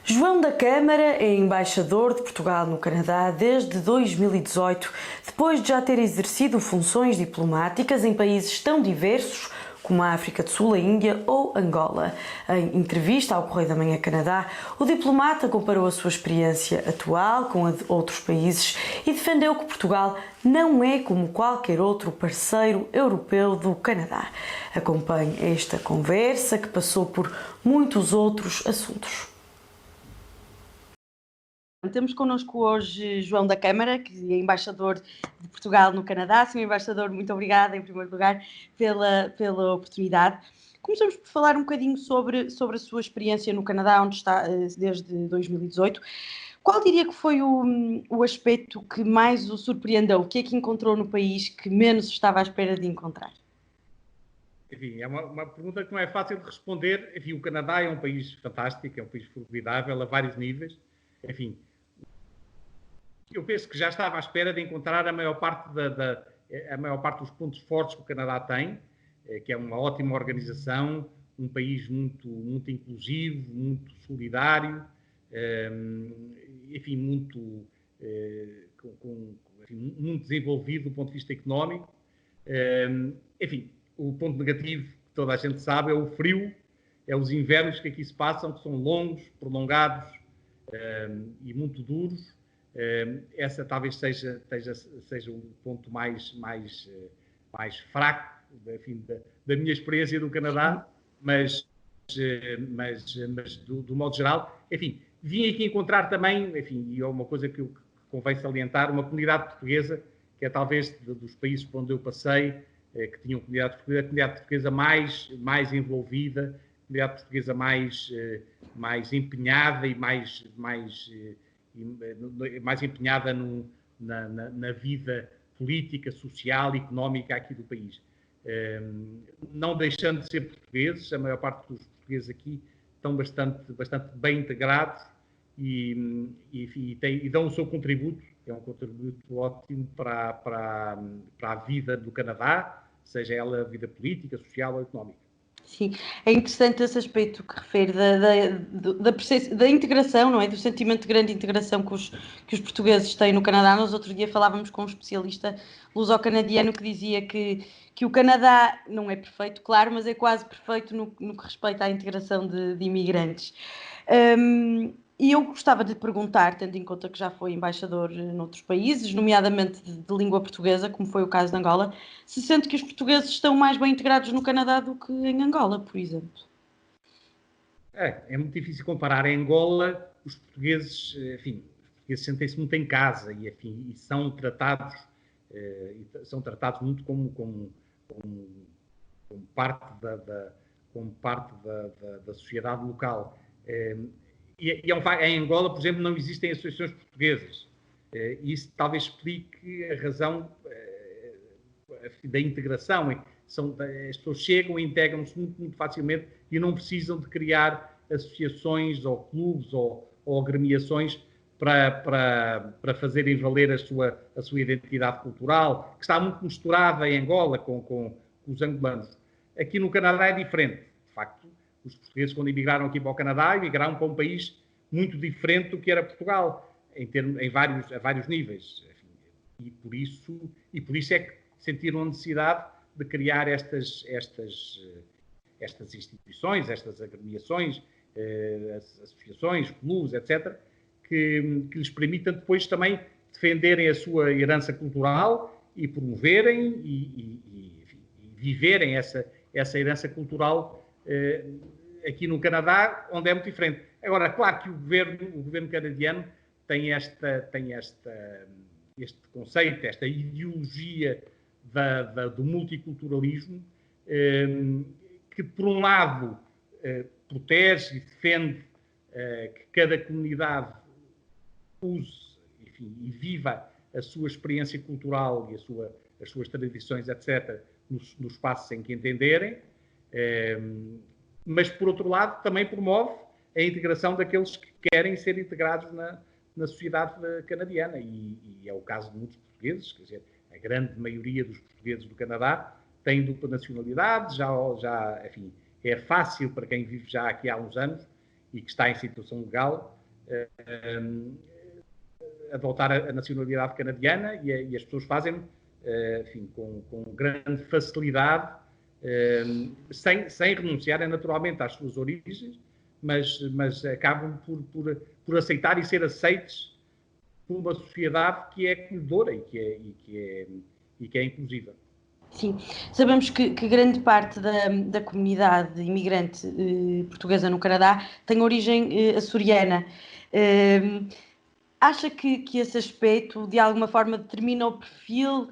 João da Câmara é embaixador de Portugal no Canadá desde 2018, depois de já ter exercido funções diplomáticas em países tão diversos como a África do Sul, a Índia ou Angola. Em entrevista ao Correio da Manhã Canadá, o diplomata comparou a sua experiência atual com a de outros países e defendeu que Portugal não é como qualquer outro parceiro europeu do Canadá. Acompanhe esta conversa que passou por muitos outros assuntos. Temos connosco hoje João da Câmara, que é embaixador de Portugal no Canadá. Senhor embaixador, muito obrigada, em primeiro lugar, pela oportunidade. Começamos por falar um bocadinho sobre a sua experiência no Canadá, onde está desde 2018. Qual diria que foi o aspecto que mais o surpreendeu? O que é que encontrou no país que menos estava à espera de encontrar? Enfim, é uma pergunta que não é fácil de responder. Enfim, o Canadá é um país fantástico, é um país formidável a vários níveis. Enfim, eu penso que já estava à espera de encontrar a maior parte dos pontos fortes que o Canadá tem, que é uma ótima organização, um país muito, muito inclusivo, muito solidário, enfim, muito desenvolvido do ponto de vista económico. Enfim, o ponto negativo que toda a gente sabe é o frio, é os invernos que aqui se passam, que são longos, prolongados e muito duros. Essa talvez seja o ponto mais fraco, enfim, da minha experiência no Canadá, mas do modo geral, enfim, vim aqui encontrar também, enfim, e é uma coisa que convém salientar, uma comunidade portuguesa, que é talvez dos países por onde eu passei, que tinham a comunidade portuguesa mais envolvida, a comunidade portuguesa mais empenhada e mais empenhada na vida política, social e económica aqui do país. Não deixando de ser portugueses, a maior parte dos portugueses aqui estão bastante bem integrados e dão o seu contributo, é um contributo ótimo para a vida do Canadá, seja ela a vida política, social ou económica. Sim, é interessante esse aspecto que refere da integração, não é? Do sentimento de grande integração que os portugueses têm no Canadá. Nós outro dia falávamos com um especialista luso-canadiano que dizia que o Canadá não é perfeito, claro, mas é quase perfeito no que respeita à integração de imigrantes. E eu gostava de lhe perguntar, tendo em conta que já foi embaixador noutros países, nomeadamente de língua portuguesa, como foi o caso de Angola, se sente que os portugueses estão mais bem integrados no Canadá do que em Angola, por exemplo? É muito difícil comparar. Em Angola, os portugueses, enfim, sentem-se muito em casa e são tratados muito como parte da sociedade local. Em Angola, por exemplo, não existem associações portuguesas. Isso talvez explique a razão da integração. As pessoas chegam e integram-se muito, muito facilmente e não precisam de criar associações ou clubes ou agremiações para fazerem valer a sua identidade cultural, que está muito misturada em Angola com os angolanos. Aqui no Canadá é diferente. De facto, os portugueses, quando emigraram aqui para o Canadá, emigraram para um país muito diferente do que era Portugal, a vários níveis. E por isso é que sentiram a necessidade de criar estas instituições, estas agremiações, associações, clubes, etc., que lhes permitam depois também defenderem a sua herança cultural e promoverem e viverem essa herança cultural aqui no Canadá, onde é muito diferente. Agora, claro que o governo canadiano tem este conceito, esta ideologia do multiculturalismo, que, por um lado, protege e defende que cada comunidade use, enfim, e viva a sua experiência cultural e as suas tradições, etc., nos espaços em que entenderem, mas, por outro lado, também promove a integração daqueles que querem ser integrados na sociedade canadiana. E é o caso de muitos portugueses, quer dizer, a grande maioria dos portugueses do Canadá tem dupla nacionalidade, enfim, é fácil para quem vive já aqui há uns anos e que está em situação legal, adotar a nacionalidade canadiana e as pessoas fazem, enfim, com grande facilidade, sem renunciarem naturalmente às suas origens, mas acabam por aceitar e ser aceites por uma sociedade que é acolhedora e que é inclusiva. Sim, sabemos que grande parte da comunidade imigrante portuguesa no Canadá tem origem açoriana. Acha que esse aspecto, de alguma forma, determina o perfil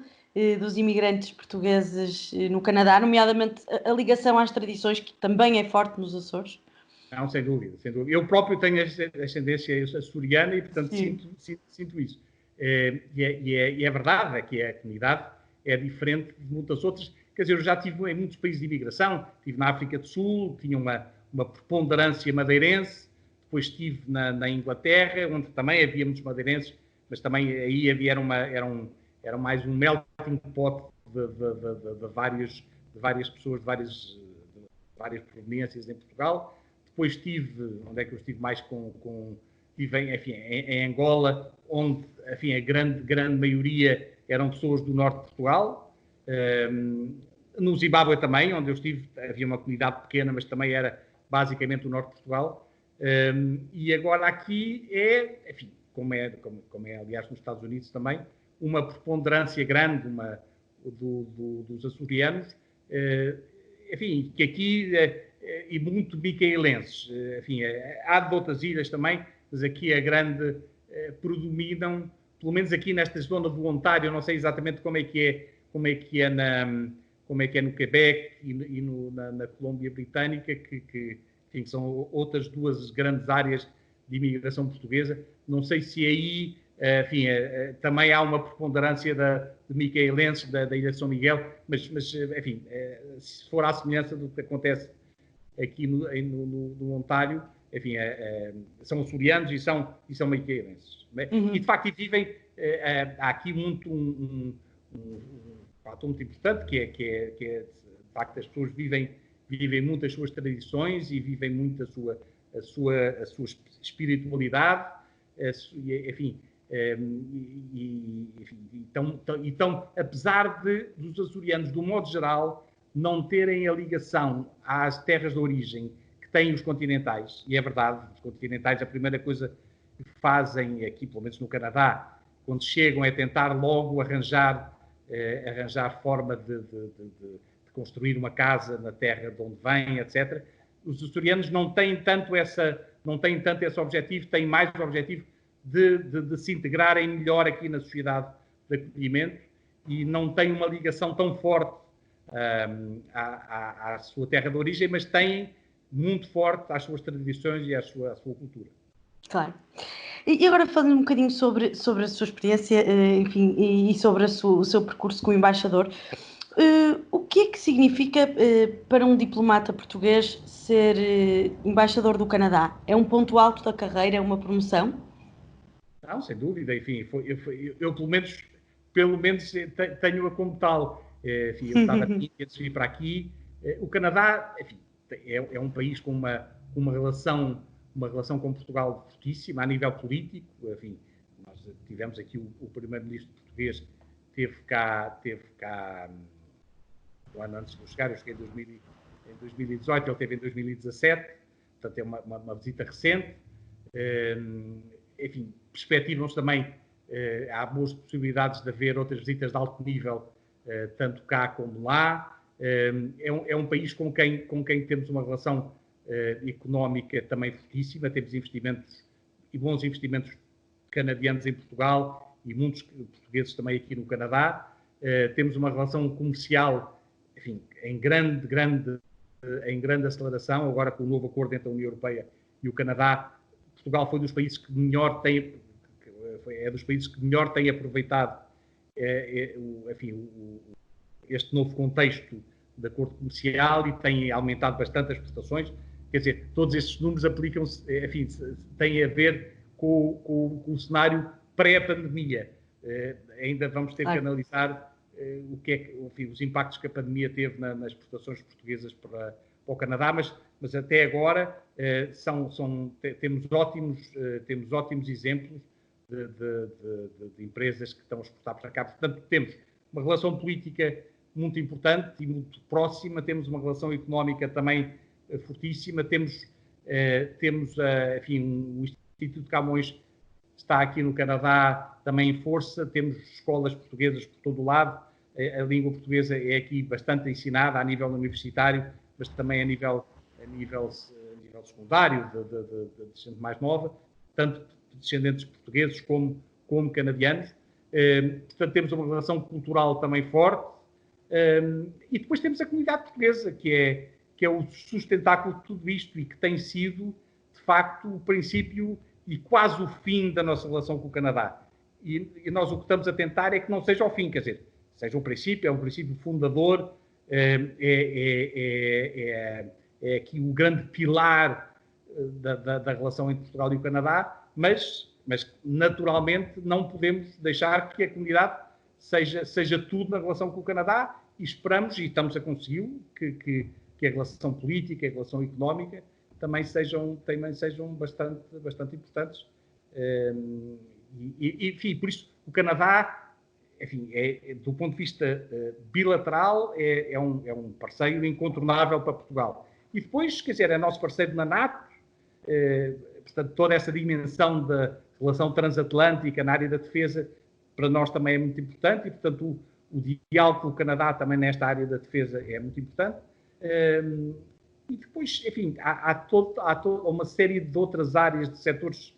dos imigrantes portugueses no Canadá, nomeadamente a ligação às tradições, que também é forte nos Açores? Não, sem dúvida, sem dúvida. Eu próprio tenho ascendência açoriana e, portanto, sinto isso. E é verdade, é que a comunidade é diferente de muitas outras. Quer dizer, eu já estive em muitos países de imigração, estive na África do Sul, tinha uma preponderância madeirense, depois estive na Inglaterra, onde também havia muitos madeirenses, mas também aí era mais um melting pot de várias pessoas, de várias proveniências em Portugal. Depois estive, onde é que eu estive mais estive em Angola, onde, enfim, a grande maioria eram pessoas do norte de Portugal. No Zimbábue também, onde eu estive, havia uma comunidade pequena, mas também era basicamente o norte de Portugal. E agora aqui enfim, como é aliás nos Estados Unidos também, uma preponderância grande dos açorianos, enfim, que aqui e muito micaelenses. Enfim, há de outras ilhas também, mas aqui a grande predominam, pelo menos aqui nesta zona do Ontário, não sei exatamente como é que é no Quebec e na Colômbia Britânica, que enfim, são outras duas grandes áreas de imigração portuguesa. Não sei se aí, enfim, também há uma preponderância de micaelenses da Ilha de São Miguel, mas enfim, se for à semelhança do que acontece aqui no Ontário, enfim, são açorianos e são micaelenses. E, de facto, vivem, há aqui um fator muito importante, que é, de facto, as pessoas vivem muito as suas tradições e vivem muito a sua espiritualidade, enfim, então, apesar dos açorianos, do modo geral, não terem a ligação às terras de origem que têm os continentais, e é verdade, os continentais, a primeira coisa que fazem aqui, pelo menos no Canadá, quando chegam, é tentar logo arranjar forma de construir uma casa na terra de onde vêm, etc. Os açorianos não têm tanto esse objetivo, têm mais o objetivo de se integrarem melhor aqui na sociedade de acolhimento e não têm uma ligação tão forte à sua terra de origem, mas têm muito forte às suas tradições e à sua cultura. Claro. E agora falando um bocadinho sobre a sua experiência, enfim, e sobre o seu percurso como embaixador, o que é que significa para um diplomata português ser embaixador do Canadá? É um ponto alto da carreira, é uma promoção? Não, sem dúvida, enfim, eu pelo menos tenho-a como tal. Enfim, eu estava aqui, antes de vir para aqui. O Canadá, enfim, é um país com uma relação com Portugal fortíssima a nível político. Enfim, nós tivemos aqui o primeiro-ministro português teve cá um ano antes de eu chegar. Eu cheguei em 2018, ele esteve em 2017, portanto é uma visita recente. Enfim, perspectivam-se também, há boas possibilidades de haver outras visitas de alto nível, tanto cá como lá. É um país com quem temos uma relação económica também fortíssima, temos investimentos e bons investimentos canadianos em Portugal e muitos portugueses também aqui no Canadá. Temos uma relação comercial, enfim, em grande aceleração, agora com o novo acordo entre a União Europeia e o Canadá. Portugal foi dos países que melhor tem aproveitado enfim, este novo contexto de acordo comercial e tem aumentado bastante as prestações. Quer dizer, todos estes números aplicam-se, enfim, têm a ver com o cenário pré-pandemia. Ainda vamos ter que analisar enfim, os impactos que a pandemia teve nas exportações portuguesas para o Canadá, mas até agora temos ótimos exemplos de empresas que estão a exportar para cá. Portanto, temos uma relação política muito importante e muito próxima, temos uma relação económica também fortíssima, temos enfim, o Instituto Camões está aqui no Canadá também em força, temos escolas portuguesas por todo o lado, a língua portuguesa é aqui bastante ensinada a nível universitário, mas também a nível secundário, de gente mais nova, tanto descendentes portugueses como canadianos. Portanto, temos uma relação cultural também forte. E depois temos a comunidade portuguesa, que é o sustentáculo de tudo isto e que tem sido, de facto, o princípio e quase o fim da nossa relação com o Canadá. E nós o que estamos a tentar é que não seja o fim, quer dizer, seja um princípio, é um princípio fundador, é aqui o grande pilar da relação entre Portugal e o Canadá, mas naturalmente não podemos deixar que a comunidade seja tudo na relação com o Canadá e esperamos, e estamos a conseguir, que a relação política, a relação económica também sejam bastante importantes. Enfim, por isso, o Canadá, enfim, do ponto de vista bilateral, é um parceiro incontornável para Portugal. E depois, quer dizer, é nosso parceiro na NATO, portanto, toda essa dimensão da relação transatlântica na área da defesa, para nós também é muito importante, e, portanto, o diálogo com o Canadá também nesta área da defesa é muito importante. E depois, enfim, há toda uma série de outras áreas, de setores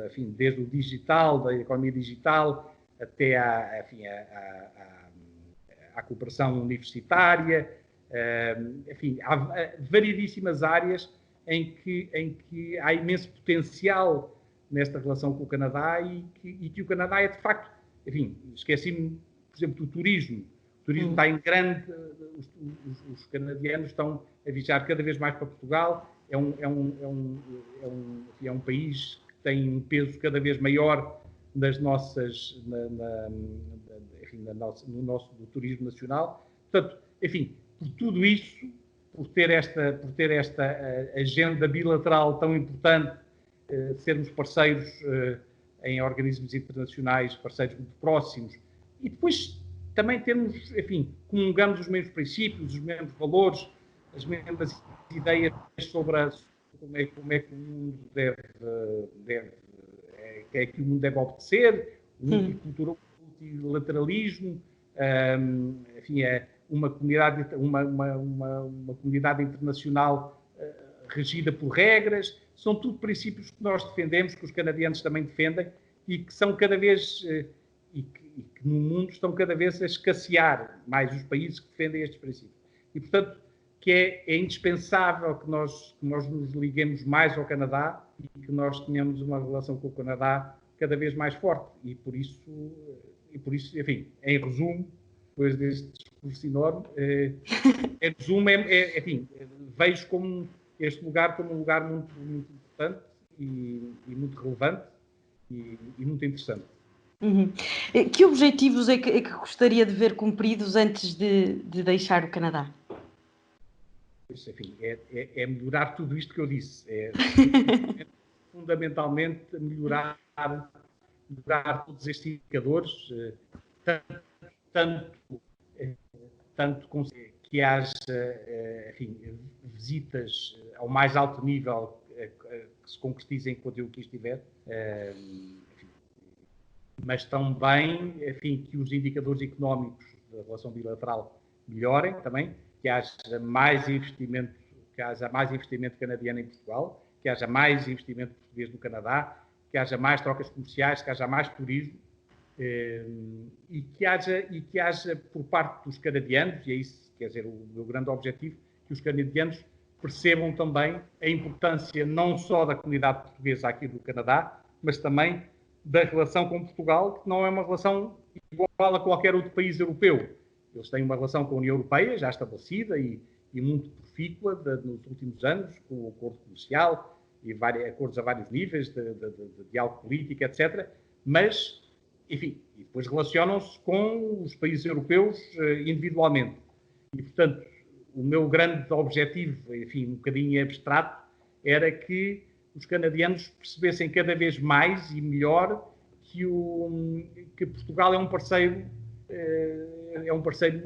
enfim, desde o digital, da economia digital, até à cooperação universitária, enfim, há variedíssimas áreas em que há imenso potencial nesta relação com o Canadá e que o Canadá é, de facto, enfim, esqueci-me, por exemplo, do turismo. O turismo está em grande, os canadianos estão a viajar cada vez mais para Portugal, é um país que tem um peso cada vez maior nas nossas, no nosso turismo nacional. Portanto, enfim, por tudo isso, por ter esta agenda bilateral tão importante, sermos parceiros em organismos internacionais, parceiros muito próximos, e depois também temos, enfim, comungamos os mesmos princípios, os mesmos valores, as mesmas ideias sobre como é que o mundo deve obedecer, o multilateralismo, enfim, uma comunidade internacional regida por regras, são tudo princípios que nós defendemos, que os canadianos também defendem e que são cada vez, e que no mundo estão cada vez a escassear mais os países que defendem estes princípios. E, portanto, que é indispensável que nós nos liguemos mais ao Canadá e que nós tenhamos uma relação com o Canadá cada vez mais forte. E por isso enfim, em resumo, depois deste discurso enorme, em resumo, enfim, vejo este lugar como um lugar muito, muito importante e muito relevante e muito interessante. Uhum. Que objetivos é que gostaria de ver cumpridos antes de deixar o Canadá? Enfim, é melhorar tudo isto que eu disse. Fundamentalmente melhorar todos estes indicadores, tanto que haja, enfim, visitas ao mais alto nível que se concretizem quando eu aqui estiver, enfim, mas também, enfim, que os indicadores económicos da relação bilateral melhorem também, que haja mais investimento canadiano em Portugal, que haja mais investimento português no Canadá, que haja mais trocas comerciais, que haja mais turismo, e que haja por parte dos canadianos, e é isso, quer dizer, o meu grande objetivo, que os canadianos percebam também a importância não só da comunidade portuguesa aqui do Canadá, mas também da relação com Portugal, que não é uma relação igual a qualquer outro país europeu. Eles têm uma relação com a União Europeia já estabelecida e muito profícua nos últimos anos, com o acordo comercial e acordos a vários níveis de diálogo político, etc. Mas, enfim, e depois relacionam-se com os países europeus individualmente. E, portanto, o meu grande objetivo, enfim, um bocadinho abstrato, era que os canadianos percebessem cada vez mais e melhor que Portugal é um parceiro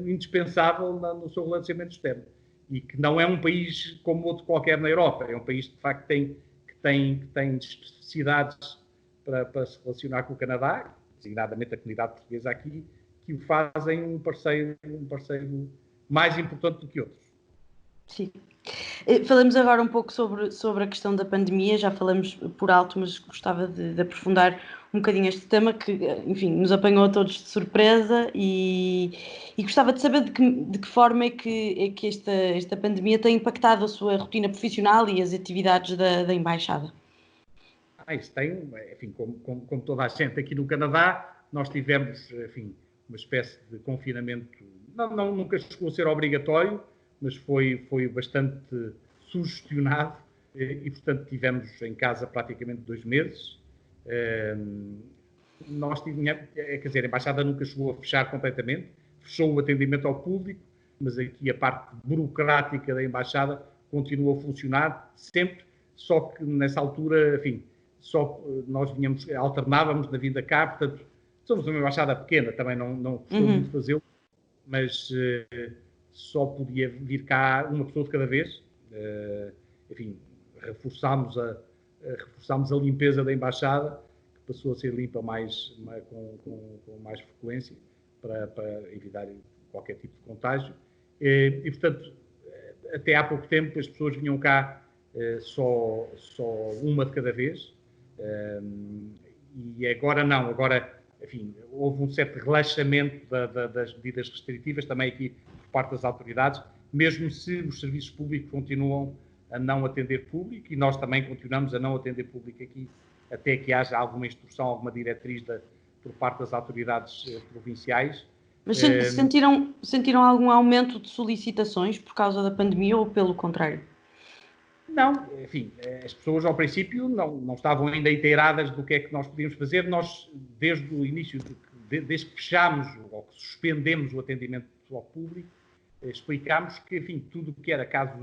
indispensável no seu relacionamento externo e que não é um país como outro qualquer na Europa, é um país que de facto que tem especificidades para se relacionar com o Canadá, designadamente a comunidade portuguesa aqui, que o fazem um parceiro mais importante do que outros. Sim. Falamos agora um pouco sobre a questão da pandemia, já falamos por alto, mas gostava de aprofundar um bocadinho este tema que, enfim, nos apanhou a todos de surpresa e gostava de saber de que forma é que esta pandemia tem impactado a sua rotina profissional e as atividades da Embaixada. Isso tem, enfim, como toda a gente aqui no Canadá, nós tivemos, enfim, uma espécie de confinamento, nunca chegou a ser obrigatório, mas foi bastante sugestionado e, portanto, tivemos em casa praticamente 2 meses. Nós tínhamos, quer dizer, a Embaixada nunca chegou a fechar completamente, fechou o atendimento ao público, mas aqui a parte burocrática da Embaixada continuou a funcionar sempre, só que nessa altura, enfim, só nós alternávamos na vinda cá, portanto, somos uma embaixada pequena, também não costumamos muito fazê-lo, mas só podia vir cá uma pessoa de cada vez. Enfim, reforçámos a limpeza da embaixada, que passou a ser limpa com mais frequência para evitar qualquer tipo de contágio. E, portanto, até há pouco tempo as pessoas vinham cá só uma de cada vez. E agora não, agora, enfim, houve um certo relaxamento das medidas restritivas, também aqui por parte das autoridades, mesmo se os serviços públicos continuam a não atender público, e nós também continuamos a não atender público aqui, até que haja alguma instrução, alguma diretriz por parte das autoridades provinciais. Mas sentiram algum aumento de solicitações por causa da pandemia ou pelo contrário? Não, enfim, as pessoas ao princípio não estavam ainda inteiradas do que é que nós podíamos fazer. Nós, desde o início, desde que fechámos ou que suspendemos o atendimento ao público, explicámos que, enfim, tudo o que era casos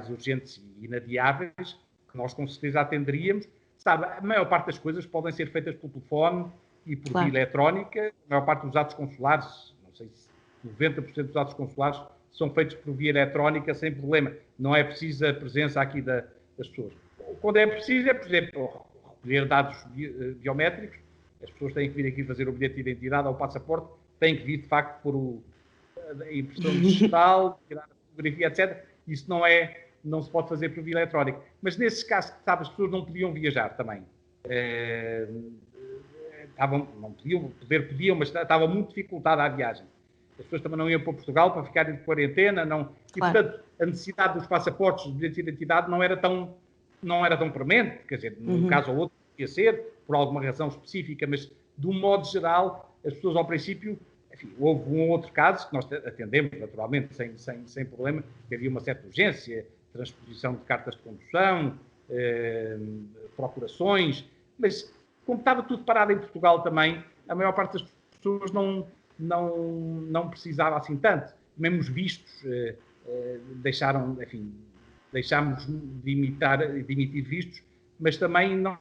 urgentes e inadiáveis, que nós com certeza atenderíamos. Sabe, a maior parte das coisas podem ser feitas por telefone e por via eletrónica. A maior parte dos atos consulares, não sei se 90% dos atos consulares são feitos por via eletrónica sem problema. Não é preciso a presença aqui das pessoas. Quando é preciso, por exemplo, recolher dados biométricos. As pessoas têm que vir aqui fazer o bilhete de identidade ou o passaporte, têm que vir, de facto, por a impressão digital, tirar a fotografia, etc. Isso não se pode fazer por via eletrónica. Mas, nesses casos, sabe, as pessoas não podiam viajar também. Podiam, mas estava muito dificultada a viagem. As pessoas também não iam para Portugal para ficarem de quarentena, não. E, portanto, a necessidade dos passaportes, dos bilhetes de identidade não era tão premente, quer dizer, num caso ou outro podia ser, por alguma razão específica, mas, de um modo geral, as pessoas, ao princípio, enfim, houve um ou outro caso que nós atendemos, naturalmente, sem problema, que havia uma certa urgência, transposição de cartas de condução, procurações, mas, como estava tudo parado em Portugal também, a maior parte das pessoas não precisava assim tanto. Mesmo os vistos deixámos de emitir vistos, mas também não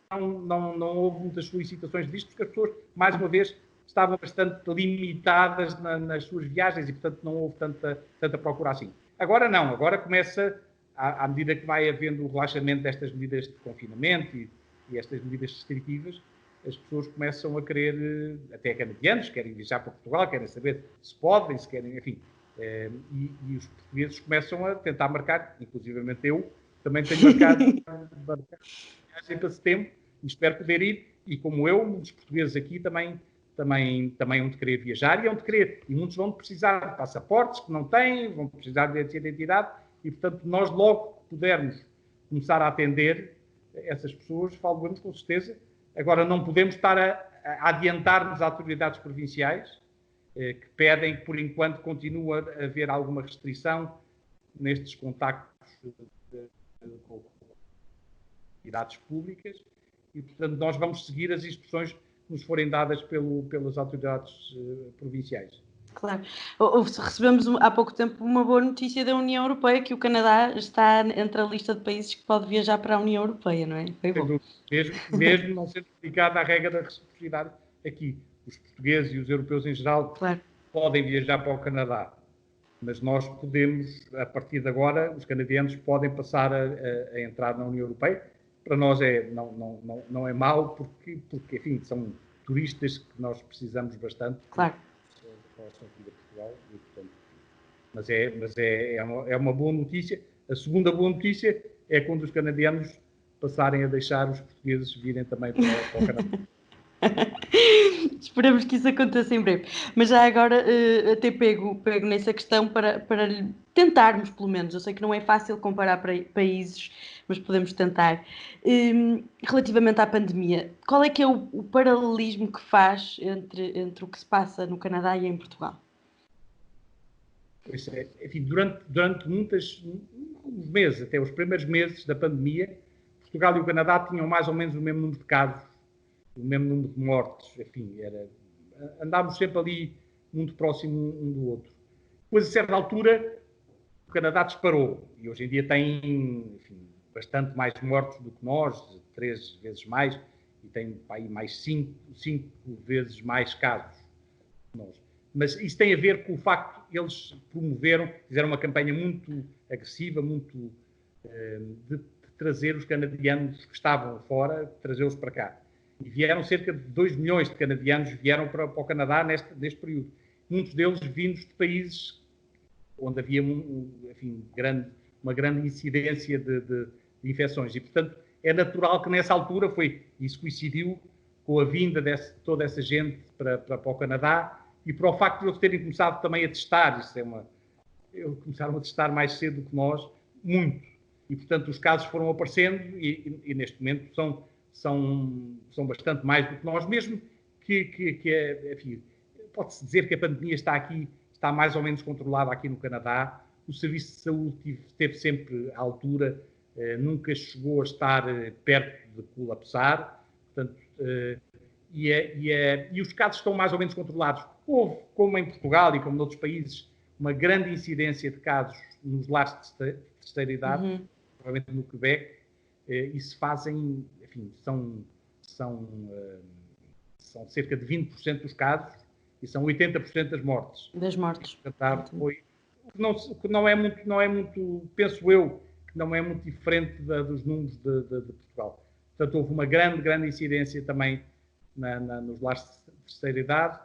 houve muitas solicitações de vistos, porque as pessoas, mais uma vez, estavam bastante limitadas nas suas viagens e, portanto, não houve tanta procura assim. Agora não, agora começa, à medida que vai havendo o relaxamento destas medidas de confinamento e estas medidas restritivas, as pessoas começam a querer, até canadianos, querem viajar para Portugal, querem saber se podem, se querem, enfim. E os portugueses começam a tentar marcar, inclusivamente eu, também tenho marcado viagem para setembro e espero poder ir. E como eu, muitos portugueses aqui também hão de querer viajar e hão de querer. E muitos vão precisar de passaportes que não têm, vão precisar de identidade e, portanto, nós logo pudermos começar a atender essas pessoas, falamos com certeza. Agora, não podemos estar a adiantar-nos às autoridades provinciais, que pedem que, por enquanto, continue a haver alguma restrição nestes contactos com entidades públicas e, portanto, nós vamos seguir as instruções que nos forem dadas pelas autoridades provinciais. Claro. Recebemos há pouco tempo uma boa notícia da União Europeia, que o Canadá está entre a lista de países que pode viajar para a União Europeia, não é? Foi bom. Mesmo não sendo aplicada a regra da reciprocidade aqui. Os portugueses e os europeus em geral Claro. podem viajar para o Canadá, mas nós podemos, a partir de agora, os canadianos podem passar a entrar na União Europeia. Para nós não é mau, porque, enfim, são turistas que nós precisamos bastante. Claro. Relação aqui a Portugal, e, portanto, mas é uma boa notícia. A segunda boa notícia é quando os canadianos passarem a deixar os portugueses virem também para o Canadá. Esperamos que isso aconteça em breve. Mas já agora até pego nessa questão para tentarmos, pelo menos. Eu sei que não é fácil comparar países, mas podemos tentar. Relativamente à pandemia, qual é que é o paralelismo que faz entre o que se passa no Canadá e em Portugal? Pois é, enfim, durante muitos meses, até os primeiros meses da pandemia, Portugal e o Canadá tinham mais ou menos o mesmo número de casos, o mesmo número de mortes, enfim, andávamos sempre ali muito próximo um do outro. Depois, a certa altura, o Canadá disparou e hoje em dia tem, enfim, bastante mais mortos do que nós, 3 vezes mais, e tem aí mais 5 vezes mais casos que nós. Mas isso tem a ver com o facto que eles fizeram uma campanha muito agressiva, muito de trazer os canadianos que estavam fora, trazê-los para cá. E vieram cerca de 2 milhões de canadianos vieram para o Canadá neste período. Muitos deles vindos de países onde havia enfim, uma grande incidência de infecções. E, portanto, é natural que nessa altura isso coincidiu com a vinda de toda essa gente para o Canadá e para o facto de eles terem começado também a testar. Eles começaram a testar mais cedo do que nós, muito. E, portanto, os casos foram aparecendo e neste momento são bastante mais do que nós, mesmo enfim, pode-se dizer que a pandemia está mais ou menos controlada aqui no Canadá. O Serviço de Saúde esteve sempre à altura, nunca chegou a estar perto de colapsar, portanto, e os casos estão mais ou menos controlados. Houve, como em Portugal e como noutros países, uma grande incidência de casos nos lares de terceira idade, provavelmente no Quebec, e se fazem, enfim, são cerca de 20% dos casos e são 80% das mortes. Das mortes. O que não é muito, penso eu, que não é muito diferente dos números de Portugal. Portanto, houve uma grande incidência também nos lares de terceira idade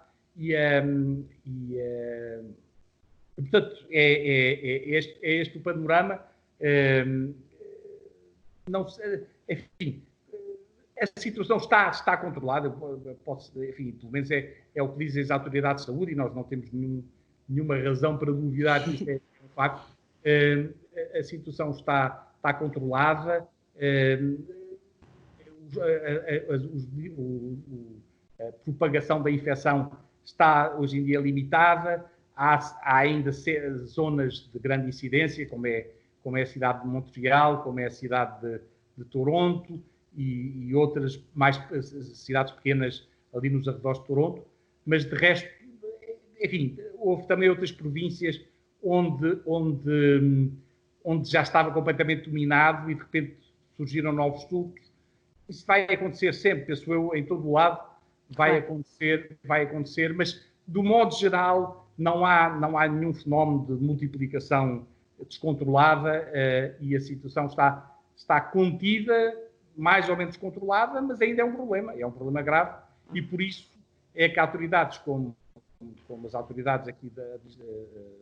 portanto, é este o panorama. Enfim, a situação está controlada, enfim, pelo menos é o que dizem as autoridades de saúde e nós não temos nenhuma razão para duvidar que isto é um facto. A situação está controlada, a propagação da infecção está hoje em dia limitada, há ainda zonas de grande incidência, como é a cidade de Montreal, como é a cidade de Toronto e outras mais cidades pequenas ali nos arredores de Toronto, mas de resto, enfim, houve também outras províncias onde já estava completamente dominado e de repente surgiram novos surtos. Isso vai acontecer sempre, penso eu, em todo o lado, vai acontecer, mas do modo geral não há nenhum fenómeno de multiplicação descontrolada e a situação está contida, mais ou menos controlada, mas ainda é um problema grave e por isso é que autoridades como as autoridades aqui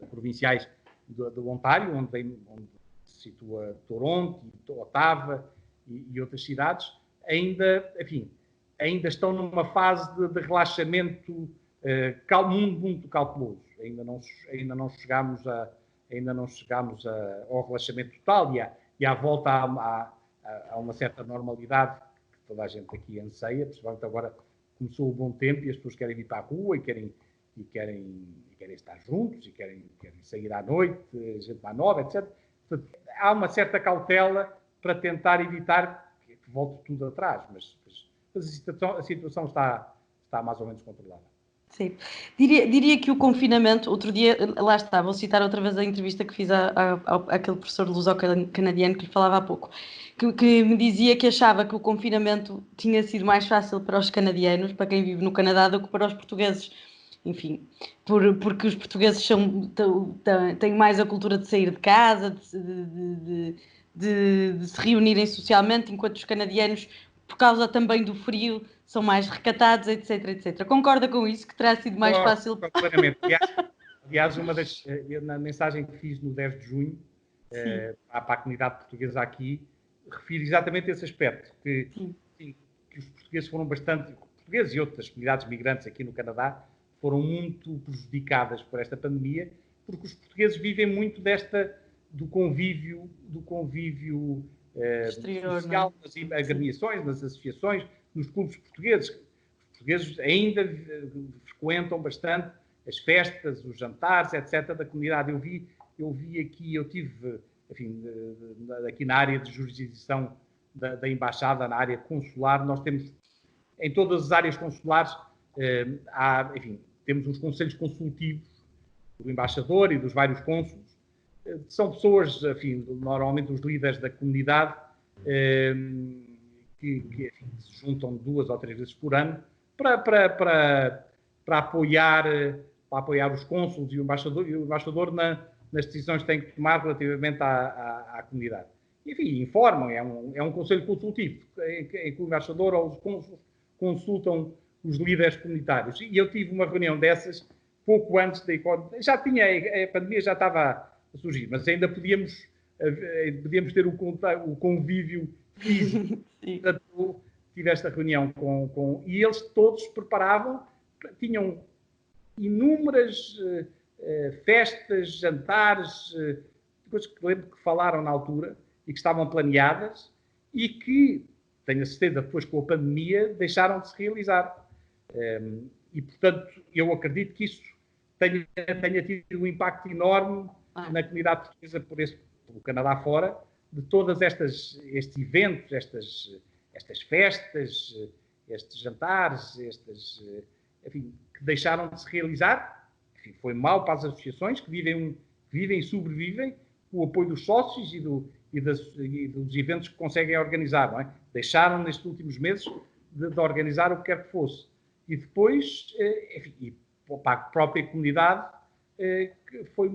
provinciais do Ontário, onde se situa Toronto, Ottawa e outras cidades, ainda estão numa fase de relaxamento muito cauteloso. Ainda não chegamos ao relaxamento total e à volta a uma certa normalidade que toda a gente aqui anseia, principalmente agora começou o bom tempo e as pessoas querem ir para a rua e querem estar juntos e querem sair à noite, gente mais nova, etc. Portanto, há uma certa cautela para tentar evitar que volte tudo atrás, mas a situação está mais ou menos controlada. Sim. Diria que o confinamento, outro dia, lá está, vou citar outra vez a entrevista que fiz àquele professor luso-canadiano que lhe falava há pouco, que me dizia que achava que o confinamento tinha sido mais fácil para os canadianos, para quem vive no Canadá, do que para os portugueses. Enfim, porque os portugueses têm mais a cultura de sair de casa, de se reunirem socialmente, enquanto os canadianos, por causa também do frio, são mais recatados, etc, etc. Concorda com isso, que terá sido mais fácil? Completamente. Aliás, na mensagem que fiz no 10 de junho, para a comunidade portuguesa aqui, refiro exatamente esse aspecto, que os portugueses foram bastante, portugueses e outras comunidades migrantes aqui no Canadá, foram muito prejudicadas por esta pandemia, porque os portugueses vivem muito do convívio exterior, social, nas agremiações, nas associações, nos clubes portugueses. Os portugueses ainda frequentam bastante as festas, os jantares, etc., da comunidade. Eu vi aqui, eu tive, enfim, aqui na área de jurisdição da Embaixada, na área consular, nós temos, em todas as áreas consulares, temos uns conselhos consultivos do embaixador e dos vários cônsules. São pessoas, enfim, normalmente os líderes da comunidade, que se juntam 2 ou 3 vezes por ano para apoiar os cônsules e o embaixador nas decisões que têm que tomar relativamente à comunidade. Enfim, informam, é um conselho consultivo, em que o embaixador ou os cônsules consultam os líderes comunitários. E eu tive uma reunião dessas pouco antes da a pandemia já estava a surgir, mas ainda podíamos ter o convívio físico. Portanto, eu tive esta reunião e eles todos preparavam, tinham inúmeras festas, jantares, coisas que lembro que falaram na altura e que estavam planeadas e que, tenho a certeza, depois com a pandemia, deixaram de se realizar. E, portanto, eu acredito que isso tenha tido um impacto enorme na comunidade portuguesa pelo Canadá fora, de todos estes eventos, estas festas, estes jantares, enfim, que deixaram de se realizar. Enfim, foi mau para as associações que vivem e sobrevivem com o apoio dos sócios e dos eventos que conseguem organizar. Não é? Deixaram, nestes últimos meses, de organizar o que quer que fosse. E depois, enfim, para a própria comunidade, que foi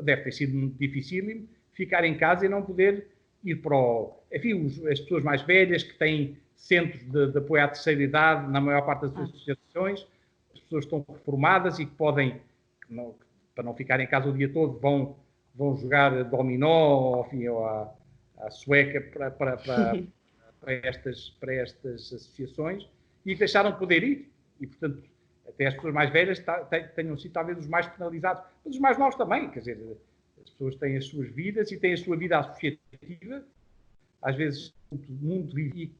deve ter sido muito difícil ficar em casa e não poder ir para enfim, as pessoas mais velhas que têm centros de apoio à terceira idade, na maior parte das associações, as pessoas estão reformadas e que podem, para não ficar em casa o dia todo, vão jogar dominó, enfim, ou à sueca para estas associações e deixaram de poder ir. E, portanto, até as pessoas mais velhas tenham sido talvez os mais penalizados, mas os mais novos também, quer dizer, as pessoas têm as suas vidas e têm a sua vida associativa, às vezes muito e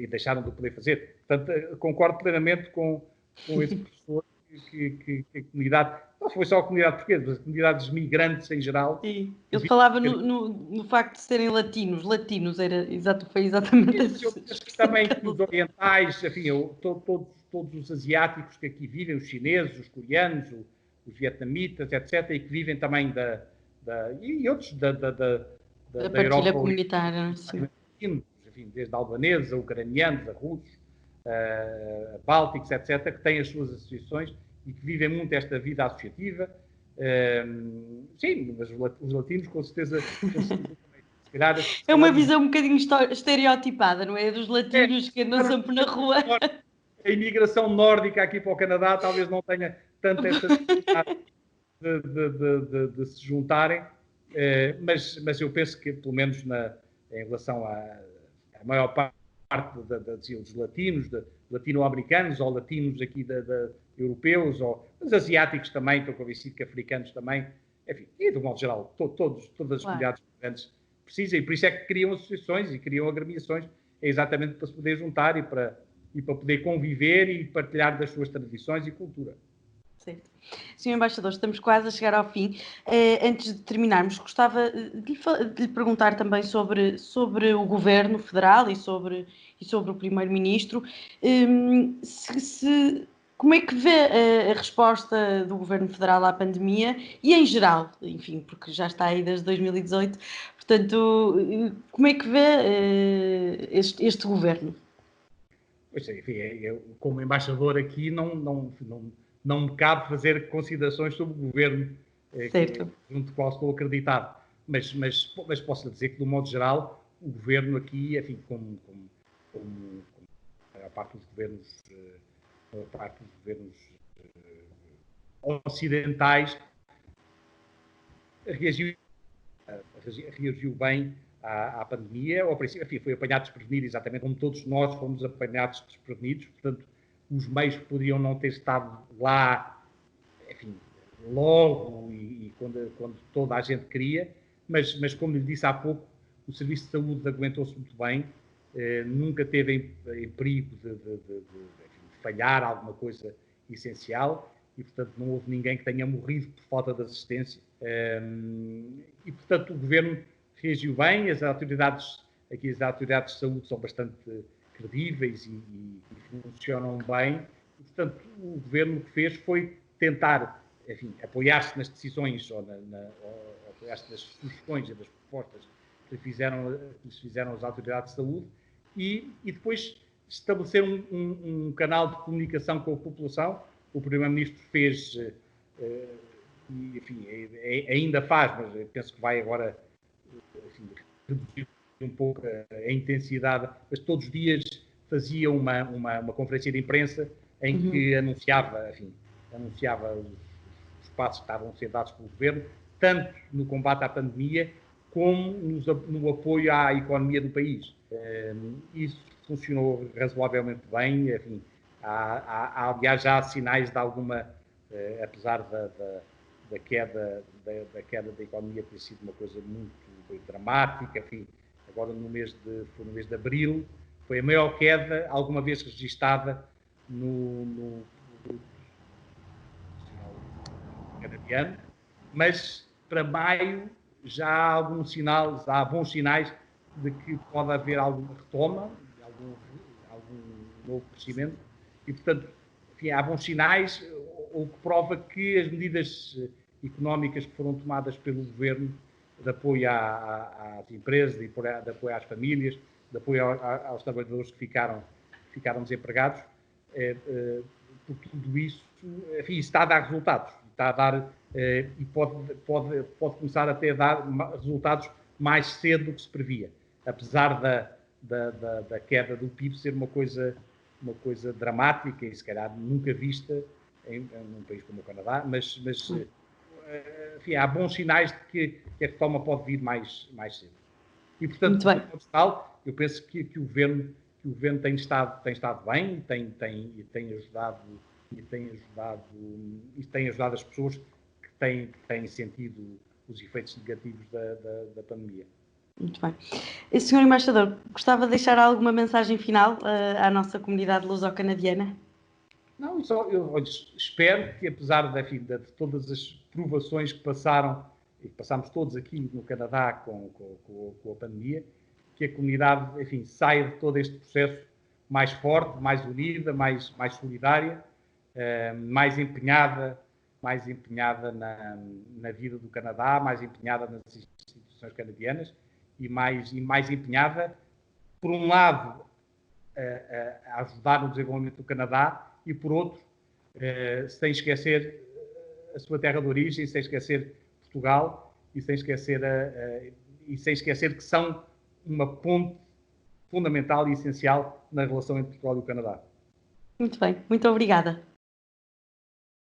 deixaram de poder fazer. Portanto, concordo plenamente com esse professor que a comunidade, não foi só a comunidade portuguesa, mas as comunidades migrantes em geral. Sim. Ele falava no facto de serem latinos, foi exatamente assim. Eu penso que também que os orientais, enfim, todos os asiáticos que aqui vivem, os chineses, os coreanos, os vietnamitas, etc., e que vivem também e outros da partilha Europa comunitária, enfim, desde albaneses, a ucranianos, a russos, a bálticos, etc., que têm as suas associações e que vivem muito esta vida associativa. Sim, mas os latinos, com certeza é uma visão um bocadinho estereotipada, não é? Dos latinos que andam sempre na rua. A imigração nórdica aqui para o Canadá talvez não tenha tanta essa necessidade de se juntarem, mas eu penso que, pelo menos em relação à maior parte dos latinos, latino-americanos ou latinos aqui europeus, ou os asiáticos também, estou convencido que africanos também, enfim, e do modo geral, todas as comunidades migrantes precisam, e por isso é que criam associações e criam agremiações, é exatamente para se poder juntar e para poder conviver e partilhar das suas tradições e cultura. Certo. Senhor Embaixador, estamos quase a chegar ao fim. Antes de terminarmos, gostava de lhe perguntar também sobre o Governo Federal e sobre o Primeiro-Ministro. Como é que vê a resposta do Governo Federal à pandemia e em geral, enfim, porque já está aí desde 2018, portanto, como é que vê este Governo? Pois é, enfim, eu, como embaixador aqui, não me cabe fazer considerações sobre o governo junto do qual estou acreditado. Mas posso lhe dizer que, de um modo geral, o governo aqui, enfim, como a parte dos governos, ocidentais, reagiu bem à pandemia. Ao princípio, enfim, foi apanhado desprevenido, exatamente como todos nós fomos apanhados desprevenidos. Portanto, os meios poderiam não ter estado lá, enfim, logo e quando toda a gente queria, mas como lhe disse há pouco, o Serviço de Saúde aguentou-se muito bem, nunca teve em perigo de falhar alguma coisa essencial e, portanto, não houve ninguém que tenha morrido por falta de assistência. E, portanto, o Governo reagiu bem, as autoridades de saúde são bastante credíveis e funcionam bem. E, portanto, o Governo o que fez foi tentar, enfim, apoiar-se nas decisões ou apoiar-se nas sugestões e das propostas que lhes fizeram as autoridades de saúde e depois estabelecer um canal de comunicação com a população. O Primeiro-Ministro fez, enfim, ainda faz, mas penso que vai agora, enfim, reduzir um pouco a intensidade, mas todos os dias fazia uma conferência de imprensa em que anunciava os passos que estavam sendo dados pelo Governo, tanto no combate à pandemia como no apoio à economia do país. Isso funcionou razoavelmente bem, enfim, aliás, já há sinais de alguma, apesar da queda da economia ter sido uma coisa muito dramática, enfim, agora foi no mês de abril, foi a maior queda alguma vez registada no canadiano, mas para maio já há bons sinais de que pode haver alguma retoma, algum novo crescimento e, portanto, enfim, há bons sinais, o que prova que as medidas económicas que foram tomadas pelo Governo de apoio às empresas, de apoio às famílias, de apoio aos trabalhadores que ficaram desempregados, por tudo isso, enfim, está a dar resultados. Está a dar, e pode começar até a dar resultados mais cedo do que se previa. Apesar da queda do PIB ser uma coisa dramática e, se calhar, nunca vista num país como o Canadá, mas enfim, há bons sinais de que a retoma pode vir mais cedo. E, portanto, eu penso que o Governo tem estado bem e tem ajudado as pessoas que têm sentido os efeitos negativos da pandemia. Muito bem. Senhor Embaixador, gostava de deixar alguma mensagem final à nossa comunidade luso-canadiana? Não, eu espero que, apesar de todas as provações que passaram, e que passámos todos aqui no Canadá com a pandemia, que a comunidade, enfim, saia de todo este processo mais forte, mais unida, mais solidária, mais empenhada na vida do Canadá, mais empenhada nas instituições canadianas e mais empenhada, por um lado, a ajudar no desenvolvimento do Canadá e, por outro, sem esquecer a sua terra de origem, sem esquecer Portugal e sem esquecer que são uma ponte fundamental e essencial na relação entre Portugal e o Canadá. Muito bem, muito obrigada.